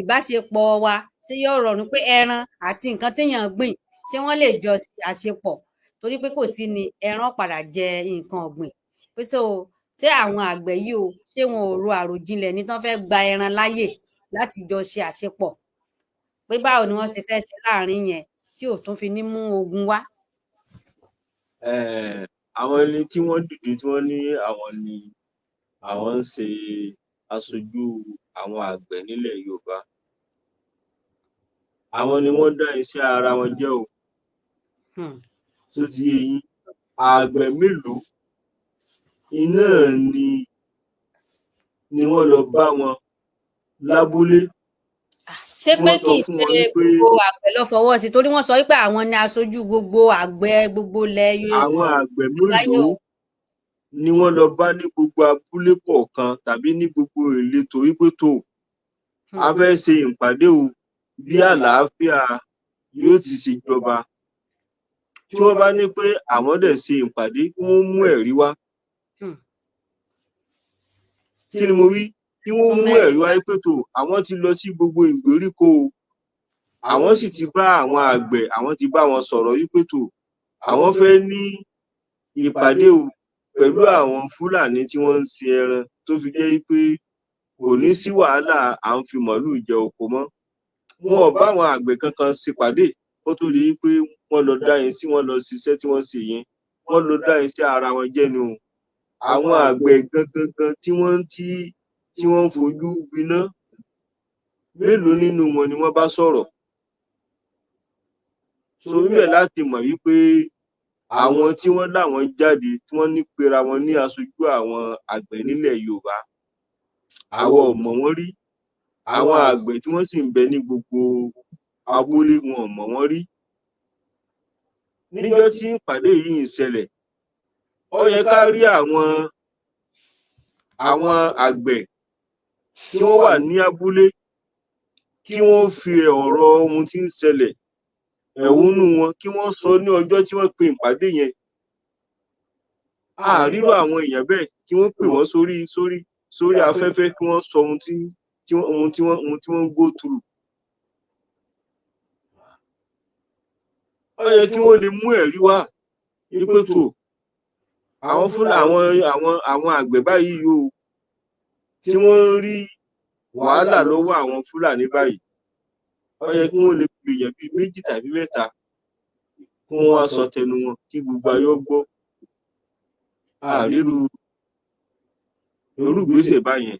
ìbáṣepọ̀ wa, ṣé yóò rọrùn pé ẹran àti nǹkan téèyàn gbìn ṣé wọ́n lè jọ ṣe àṣepọ̀, torí pé kò sí ni ẹran padà jẹ nǹkan ọ̀gbìn. Pé ṣé àwọn àgbẹ̀ yìí o, ṣé wọn ò ro àròjinlẹ̀ ní tán fẹ́ gba ẹran láyè láti jọ ṣe àṣepọ̀, pé báwo ni wọ́n ṣe fẹ́ ṣe láàrin yẹn tí ò tún fi ní mú ogun wá. Àwọn ẹni tí wọ́n dìde tí wọ́n ní àwọn ni àwọn ń ṣe aṣojú àwọn àgbẹ̀ nílẹ̀ Yorùbá, àwọn ni wọ́n dá iṣẹ́ ara wọn jẹ́ o. Ṣó ti yé yín? Àgbẹ̀ mélòó iná ni wọ́n lọ bá wọn lábúlé. Ṣé pé kì í ṣe gbogbo àgbẹ̀ ló fọwọ́ sí, torí wọ́n sọ wípé àwọn ni aṣojú gbogbo àgbẹ̀ gbogbo ilẹ̀ Yorùbá. Àwọn àgbẹ̀ mélòó ni wọ́n lọ bá ní gbogbo abúlé kọ̀ọ̀kan tàbí ní gbogbo ìletò wípé tó, a fẹ́ ṣe ìpàdé o, bí àlàáfíà yóò ti ṣe jọba. Tí wọ́n bá ní pé àwọn dẹ̀ ṣe ìpàdé, kí wọ́n mú ẹ̀rí wá. Kí ni mo wí? Kí wọ́n mú ẹ̀rí wá pé tó, àwọn ti lọ sí gbogbo ìgbèríko o, àwọn sì ti bá àwọn àgbẹ̀, àwọn ti bá wọn sọ̀rọ̀ wípé tó, àwọn fẹ́ ní ìpàdé o pẹ̀lú àwọn Fúlàní tí wọ́n ń sin ẹran, tó fi jẹ́ pé kò ní sí wàhálà à ń fi màálù jẹ oko mọ́. Wọn ò bá àwọn àgbẹ̀ kankan ṣèpàdé kó tó di pé wọ́n lọ dá yín sí, wọ́n lọ ṣiṣẹ́ tí wọ́n ṣe yẹn, wọ́n lọ dá iṣẹ́ ara wọn jẹ́ ni o. Àwọn àgbẹ̀ gangan tí wọ́n ń fojú winá, mélòó nínú wọn ni wọ́n bá sọ̀rọ̀? So níbẹ̀ láti mọ̀ wípé àwọn tí wọ́n láwọn jáde tí wọ́n ní pera wọn ní aṣojú àwọn àgbẹ̀ nílẹ̀ Yorùbá, àwọn ò mọ̀ wọ́n rí. Àwọn àgbẹ̀ tí wọ́n sì ń bẹ ní gbogbo abúlé, wọn ò mọ̀ wọ́n rí. níjọ́ tí ìpàdé yìí ń ṣẹlẹ̀ ó yẹ ká rí àwọn àgbẹ̀ tí wọ́n wà ní abúlé kí wọ́n fi ọ̀rọ̀ ohun tí ń ṣẹlẹ̀ ẹ̀hónú wọn kí wọ́n sọ ní ọjọ́ tí wọ́n pe ìpàdé yẹn. Àrírò àwọn èèyàn bẹ́ẹ̀ kí wọ́n pè wọ́n sórí afẹ́fẹ́ kí wọ́n sọ ohun tí wọ́n ń go through. Ó yẹ kí wọ́n lè mú ẹ̀rí wá wípé tó àwọn àgbẹ̀ báyìí yóò tí wọ́n ń rí wàhálà lọ́wọ́ àwọn Fúlàní báyìí. Ó yẹ kí wọ́n lè pè èèyàn bíi 2 tàbí 3 kí wọ́n wá sọ tẹnu wọn kí gbogbo ayé gbọ́. Àrírò ìgbésẹ̀ báyẹn.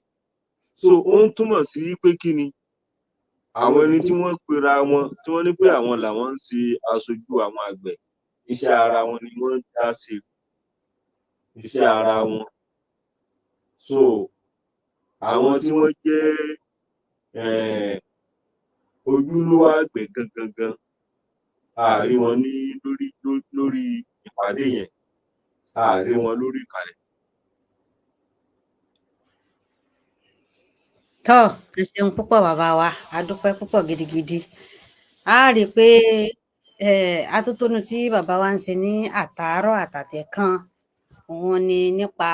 So ó ń túmọ̀ sí pé kí ni àwọn ẹni tí wọ́n pera wọn tí wọ́n ní pé àwọn làwọn ń ṣe aṣojú àwọn àgbẹ̀, iṣẹ́ ara wọn ni wọ́n ń dá ṣe, iṣẹ́ ara wọn. So àwọn tí wọ́n jẹ́ ojúlówó àgbẹ̀ gangan a rí wọn ní lórí ìpàdé yẹn, a rí wọn lórí ìkàlẹ̀. Tọ́, ẹ ṣeun púpọ̀ bàbá wa, a dúpẹ́ púpọ̀ gidigidi. A rí i pé atótónu tí bàbá wa ń ṣe ní àtàárọ̀ àtàtẹ̀kan òun ni nípa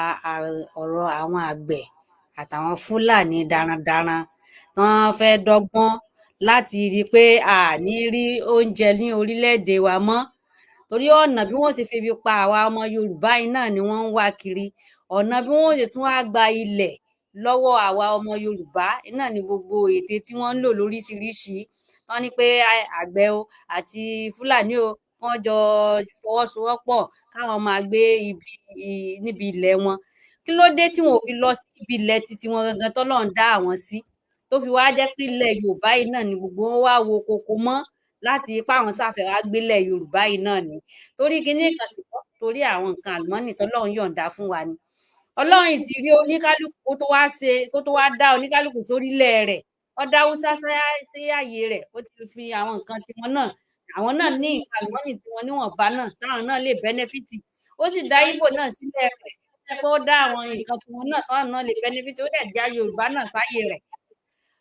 ọ̀rọ̀ àwọn àgbẹ̀ àtàwọn Fúlàní darandaran tán fẹ́ dọ́gbọ́n láti rí i pé a ní rí oúnjẹ ní orílẹ̀-èdè wa mọ́, torí ọ̀nà bí wọ́n ṣe febi pa àwa ọmọ Yorùbá yìí náà ni wọ́n ń wá kiri. Ọ̀nà bí wọ́n ṣe tún wá gba ilẹ̀ lọ́wọ́ àwa ọmọ Yorùbá náà ni gbogbo ète tí wọ́n ń lò lóríṣiríṣi. Wọ́n ní pé àgbẹ̀ o àti Fúlàní o wọ́n jọ fọwọ́sowọ́pọ̀ káwọn máa gbé níbi ilẹ̀ wọn. Kí ló dé tí wọn ò fi lọ sí ibi ilẹ̀ titi wọn gangan tọ́lọ́run dá àwọn sí, tó fi wá jẹ́ pé ilẹ̀ Yorùbá yìí náà ni gbogbo wọn wá wo koko mọ́ láti ipá àwọn sáfẹ́ wá gbélẹ̀ Yorùbá yìí náà ni. Torí kinní kan sì kọ́, torí àwọn nǹkan àlùmọ́nì tọ́lọ́run yọ̀ǹda fún wa ni. Ọlọ́run ti rí oníkálukú kó tó wá dá oníkálukú sórílẹ̀ rẹ̀. Ó dá Haúsá sí ààyè rẹ̀, ó ti fi àwọn nǹkan tiwọn náà, àwọn náà ní nǹkan àlùmọ́nì tiwọn níwọ̀nba náà táwọn náà lè bẹ́nẹ́fìtì. Ó sì dá Ìgbò náà sílẹ̀ rẹ̀, jẹ́ pé ó dá àwọn nǹkan tiwọn náà táwọn náà lè bẹ́nẹ́fìtì, ó dẹ̀ já Yorùbá náà sáyè rẹ̀.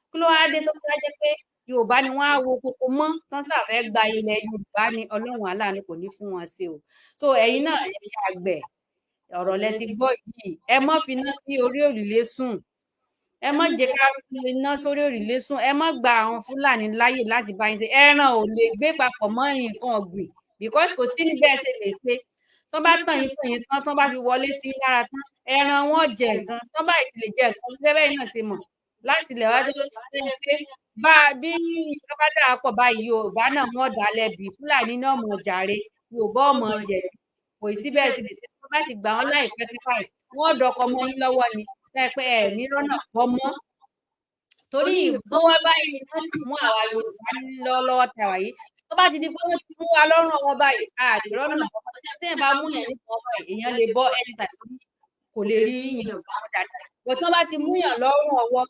Kí ló wá dé tó fi wá jẹ́ pé Yorùbá ni wọ́n á wo koko mọ́ tán ṣàfẹ́ gba ilẹ̀ Yorùbá ni? Ọlọ́run aláàánú kò ní fún wọn ṣe o. So ẹ̀yin náà ẹ̀yin àgbẹ̀, ọ̀rọ̀ lẹ ti gbọ́ yìí, ẹ má fi iná sí orí òrùlé sùn, ẹ má jẹ́ ká fi iná sórí òrùlé sùn, ẹ má gba àwọn Fúlàní láyè láti bá yín ṣe. Ẹran ò lè gbé papọ̀ mọ́ nǹkan ọ̀gbìn because kò sí ní bẹ́ẹ̀ ṣe lè ṣe. Tán bá tàn yín tán, tán bá fi wọlé sí lára tán, ẹran wọn jẹ nǹkan, tán bá ti lè jẹ nǹkan gẹ́gẹ́ bẹ́ẹ̀ náà ṣe mọ̀ láti ilẹ̀ wá tó pé bí nǹkan bá dà pọ̀ báyìí Yorùbá náà wọ́n dá lẹ́bi, Fúlàní náà mọ̀ jàre, Yorùbá ò mọ̀ jẹ̀bi. Kò sí bẹ́ẹ̀ ṣe lè ṣe, tó bá ti gbà wọ́n láìpẹ́ báyìí wọ́n dọkọ mọ́ yín lọ́wọ́ ni, tẹ́ pé ẹ ní rọ́nà bọ́ mọ́. Torí ìgbówó báyìí wọ́n sì mú àwa Yorùbá lọ́wọ́ tàwa yìí. Tó bá ti di pé wọ́n ti mú wa lọ́rùn ọwọ́ báyìí, a lè rọ́nà bọ́ mọ́. Téèyàn bá mú yàn nípa ọwọ́ báyìí, èèyàn lè bọ́ anytime torí kò lè rí yàn bá wọn dáadáa. But tán bá ti mú yàn lọ́rùn ọwọ́,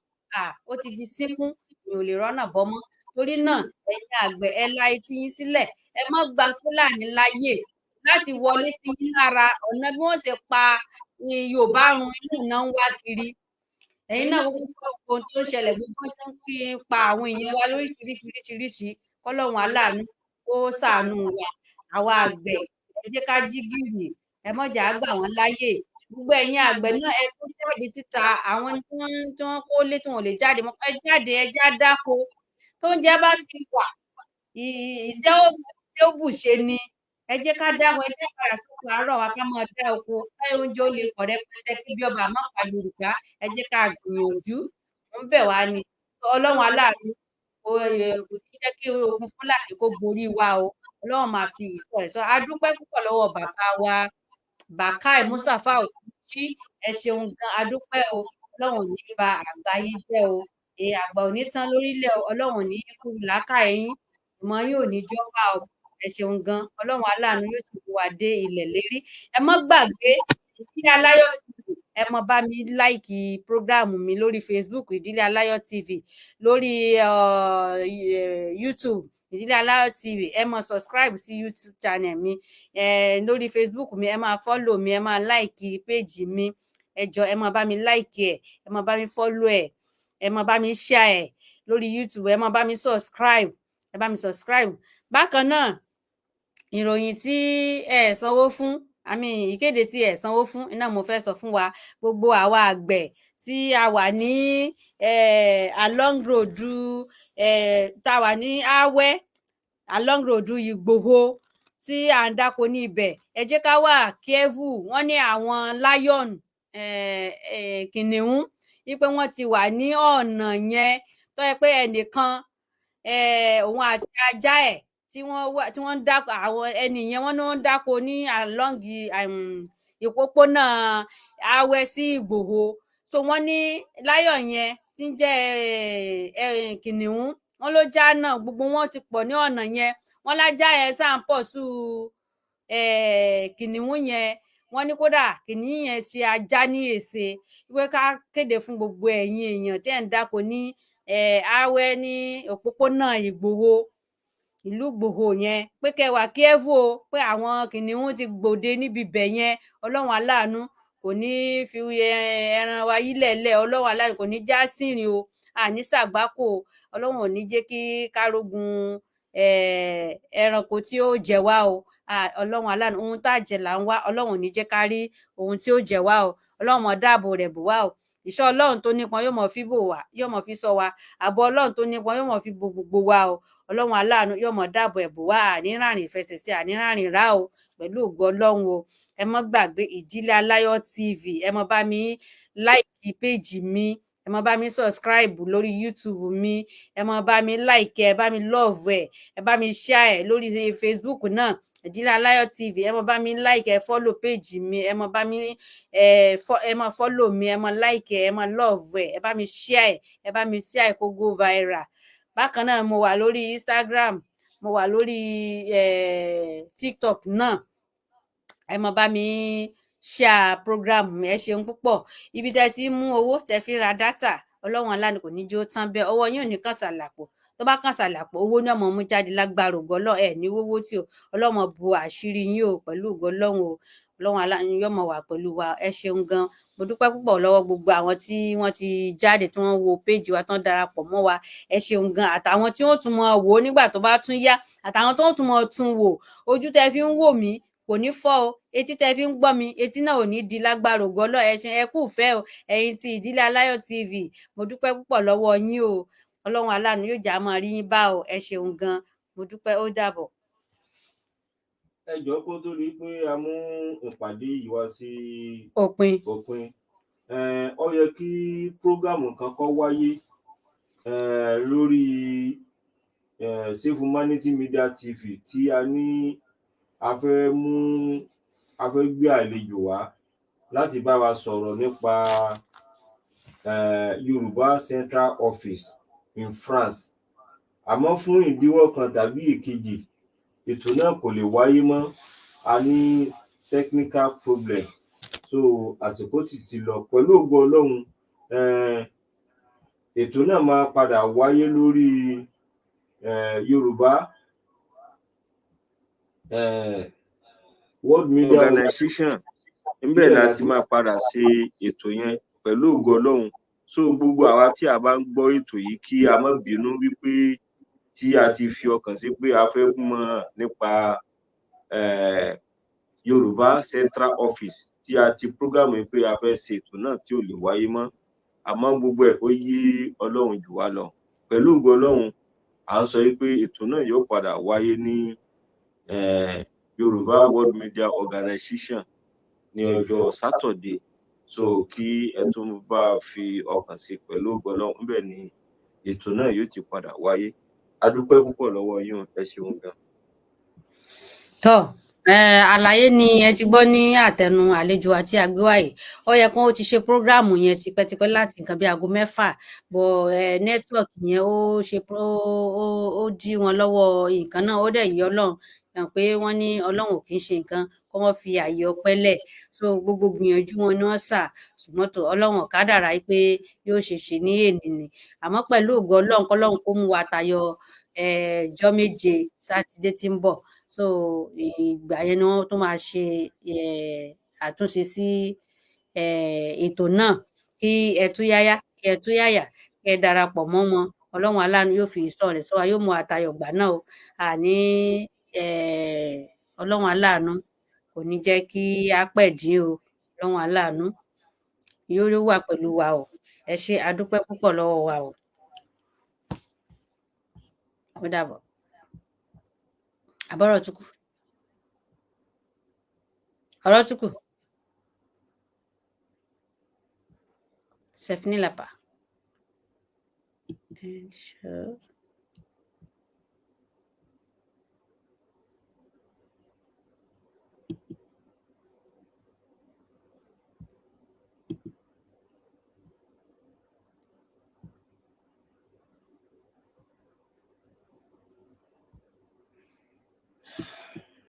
ó ti di sínkún, èèyàn ò lè rọ́nà bọ́ mọ́. Torí náà ẹ̀yin àgbẹ̀ ẹ la etí yín sílẹ̀, ẹ má gba Fúlàní láyè láti wọlé sí yín lára. Ọ̀nà bí wọ́n ṣe pa Yorùbá run inú náà ń wá kiri. Ẹ̀yin náà gbogbo ohun tó ń ṣẹlẹ̀, gbogbo tó ń pa àwọn èèyàn wa lóríṣiríṣi, kọ́lọ́run aláàánú kó ṣàánú wa. Àwa àgbẹ̀ ẹ jẹ́ ká jí gìrì, ẹ má jẹ́ á gbà wọ́n láyè. Gbogbo ẹ̀yin àgbẹ̀ náà ẹ tún jáde síta, àwọn tí wọ́n kó lé tí wọn ò lè jáde mọ́, ẹ jáde ẹ já dáko. Tóúnjẹ bá ti wà, iṣẹ́ ó bùṣe ni. Ẹ jẹ́ ká dáko, ẹ jẹ́ padà sóko àárọ̀ wa ká máa dá oko, kí oúnjẹ ó lè pọ̀ rẹpẹtẹ kí ebi ọba má pa Yorùbá. Ẹ jẹ́ ká gbìyànjú, ó ń bẹ̀ wá ni. Ọlọ́run aláàánú kò ní jẹ́ kí ogun Fúlàní kó borí wa o. Ọlọ́run máa fi ìṣọ́ rẹ̀ ṣọ́. A dúpẹ́ púpọ̀ lọ́wọ́ bàbá wa Bàkáì Músàfá Ògúnjí, ẹ ṣeun gan, a dúpẹ́ o. Ọlọ́run ò ní ba àgbà yín jẹ́ o. Àgbà ò ní tán lórílẹ̀ o, Ọlọ́run ò ní kú làákàyè yín, ìmọ̀ yín ò ní jọ́bà o. Ẹ ṣeun gan, Ọlọ́run aláàánú yóò sì mú wa dé ilẹ̀ lérí. Ẹ má gbàgbé Ìdílé Aláyọ̀ TV, ẹ má bá mi láìkì prógráàmù mi lórí Facebook Ìdílé Aláyọ̀ TV, lórí YouTube Ìdílé Aláyọ̀ TV, ẹ máa subscribe sí YouTube channel mi, lórí Facebook mi, ẹ máa follow mi, ẹ máa like page mi, ẹ jọ̀ọ́ ẹ máa bá mi like ẹ̀, ẹ máa bá mi follow ẹ̀, ẹ máa bá mi share ẹ̀ lórí YouTube, ẹ máa bá mi subscribe, ẹ bá mi subscribe. Bákan náà, ìròyìn tí ẹ sanwó fún, ìkéde tí ẹ sanwó fún iná mo fẹ́ sọ fún wa, gbogbo àwa àgbẹ̀ tí a wà ní along road tá a wà ní Awẹ́, along road Ìgbòho, tí à ń dáko ní ibẹ̀, ẹ jẹ́ ká wà careful. Wọ́n ní àwọn lion, kìnìún, wípé wọ́n ti wà ní ọ̀nà yẹn, tó yẹ pé ẹnìkan, òun àti ajá ẹ̀ tí wọ́n ń dáko, àwọn ẹni yẹn wọ́n ní wọ́n ń dáko ní along ìpópónà Awẹ́ sí Ìgbòho. So wọ́n ní lion yẹn tí ń jẹ́ kìnìún, wọ́n ló já náà, gbogbo wọn ti pọ̀ ní ọ̀nà yẹn, wọ́n lájá yẹn sáà ń pursue kìnìún yẹn. Wọ́n ní kódà kìnìún yẹn ṣe ajá ní èṣe, wípé ká kéde fún gbogbo ẹ̀yin èèyàn tí ẹ̀ ń dáko ní Awẹ́ ní òpópónà Ìgbòho, ìlú Ìgbòho yẹn, pé kẹ́ wà careful o, pé àwọn kìnìún ti gbòde níbi ibẹ̀ yẹn. Ọlọ́run aláàánú kò ní fi ẹran wa yílẹ̀ẹ́lẹ̀, Ọlọ́run aláàánú kò ní já sínrin o, àní ṣàgbákò o, Ọlọ́run ò ní jẹ́ kí kárógun ẹranko tí ó jẹ wá o. Ọlọ́run aláàánú, ohun tá jẹ là ń wá, Ọlọ́run ò ní jẹ́ ká rí ohun tí ó jẹ wá o. Ọlọ́run mọ dáàbò rẹ̀ bò wá o. Ìṣọ́ Ọlọ́run tó nípọn yóò mọ fi bò wá, yóò mọ fi ṣọ́ wa. Ààbò Ọlọ́run tó nípọn yóò mọ fi bo gbogbo wa o. Ọlọ́run aláàánú yóò mọ dáàbò ẹ̀ bò wá, àní rárìn ìfẹsẹ̀sẹ̀, àní rárìn rá o, pẹ̀lú ògo Ọlọ́run o. Ẹ má gbàgbé Ìdílé Aláyọ̀ TV, ẹ má bá mi like page mi, ẹ má bá mi subscribe lórí YouTube mi, ẹ má bá mi like ẹ bá mi love ẹ bá mi share ẹ lórí Facebook náà, Ìdílé Aláyọ̀ TV. Ẹ má bá mi like ẹ follow page mi, ẹ má bá mi ẹ má follow mi, ẹ má like ẹ má love ẹ bá mi share ẹ bá mi share kó go viral. Bákan náà mo wà lórí Instagram, mo wà lórí TikTok náà, ẹ má bá mi share program mi. Ẹ ṣeun púpọ̀. Ibi tẹ́ ti mú owó tẹ́ fi ra dátà, Ọlọ́run aláàánú kò ní jó tán bẹ́ẹ̀, ọwọ́ yín ò ní kàn sàlàpọ̀, tó bá kàn sàlàpọ̀ owó ní ọmọ mú jáde lágbára ògo Ọlọ́run, ní wówó tí o. Ọlọ́run mọ bo àṣírí yín o, pẹ̀lú ògo Ọlọ́run o. Ọlọ́run aláàánú yóò mọ wà pẹ̀lú wa. Ẹ ṣeun gan. Mo dúpẹ́ púpọ̀ lọ́wọ́ gbogbo àwọn tí wọ́n ti jáde, tí wọ́n wo page wa, tán darapọ̀ mọ́ wa. Ẹ ṣeun gan. Àtàwọn tí wọ́n tún mọ wò ó nígbà tó bá tún yá, àtàwọn tó tún mọ tún wò. Ojú tẹ́ fi ń wò mí kò ní fọ́ o, etí tẹ́ fi ń gbọ́ mi, etí náà ò ní di lágbára ògo Ọlọ́run. Ẹ kú ìfẹ́ o, ẹ̀yin ti Ìdílé Aláyọ̀ TV. Mo dúpẹ́ púpọ̀ lọ́wọ́ yín o. Ọlọ́run aláàánú yóò já máa rí yín bá o. Ẹ ṣeun gan. Mo dúpẹ́, ó dàbọ̀. Ẹ jọ̀ọ́ kó tó rí pé a mú ìpàdé yìí wá sí òpin, ó yẹ kí prógámù kan kó wáyé lórí Safe Humanity Media TV tí a ní a fẹ́ gbé àlejò wá láti bá wa sọ̀rọ̀ nípa Yorùbá Central Office in France. Àmọ́ fún ìdíwọ́ kan tàbí ìkejì, ètò náà kò lè wáyé mọ́, a ní technical problem, so àsìkò ti lọ. Pẹ̀lú ògo Ọlọ́run, ètò náà máa padà wáyé lórí Yorùbá World Media Organization. Níbẹ̀ la ti máa padà ṣe ètò yẹn pẹ̀lú ògo Ọlọ́run. So gbogbo àwa tí a bá ń gbọ́ ètò yìí kí a má bínú wípé tí a ti fi ọkàn sí pé a fẹ́ mọ̀ nípa Yorùbá Central Office, tí a ti prógámù pé a fẹ́ ṣe ètò náà tí ò lè wáyé mọ́. Àmọ́ gbogbo ẹ̀ ó yé Ọlọ́run jù wá lọ. Pẹ̀lú ògo Ọlọ́run, à ń sọ pé ètò náà yóò padà wáyé ní Yorùbá World Media Organization ní ọjọ́ Saturday. So kí ẹ tún bá fi ọkàn sí pẹ̀lú ògo Ọlọ́run, níbẹ̀ ni ètò náà yóò ti padà wáyé. A dúpẹ́ púpọ̀ lọ́wọ́ yín, ẹ ṣeun gan. Tọ́ àlàyé ni ẹ ti gbọ́ ní àtẹnu àlejò àti àgbéwáyé. Ó yẹ kó ti ṣe prógráàmù yẹn tipẹ́tipẹ́ láti nǹkan bí aago 6, bọ̀ nẹ́tíwọ̀kì yẹn ó dí wọn lọ́wọ́ nǹkan náà. Ó dẹ̀ yí Ọlọ́run hàn pé wọ́n ní Ọlọ́run ò kì í ṣe nǹkan kó wọ́n fi ààyè ọpẹ́ lẹ̀. So gbogbo gbìyànjú wọn ni wọ́n sà, ṣùgbọ́n tó Ọlọ́run ò kádàrá pé yóò ṣe ní èní ni. Àmọ́ pẹ̀lú ògo Ọlọ́run, kọ́lọ́run kó mú wa tayọ ọjọ́ méje sátidé tí ń bọ̀. So ìgbà yẹn ni wọ́n tún máa ṣe àtúnṣe sí ètò náà. Kí ẹ túyáyá, kí ẹ túyàyà, kí ẹ darapọ̀ mọ́ wọn. Ọlọ́run aláàánú yóò fi ìṣọ́ rẹ̀ ṣọ́ wa, yóò mú wa tayọ ìgbà náà o. Àní Ọlọ́run aláàánú kò ní jẹ́ kí á pẹ̀dín o. Ọlọ́run aláàánú yóò wà pẹ̀lú wa o. Ẹ ṣé, a dúpẹ́ púpọ̀ lọ́wọ́ wa o. Ó dàbọ̀. Àbọ̀rọ̀ tún kù? Ọ̀rọ̀ tún kù? C'est fini là-bas.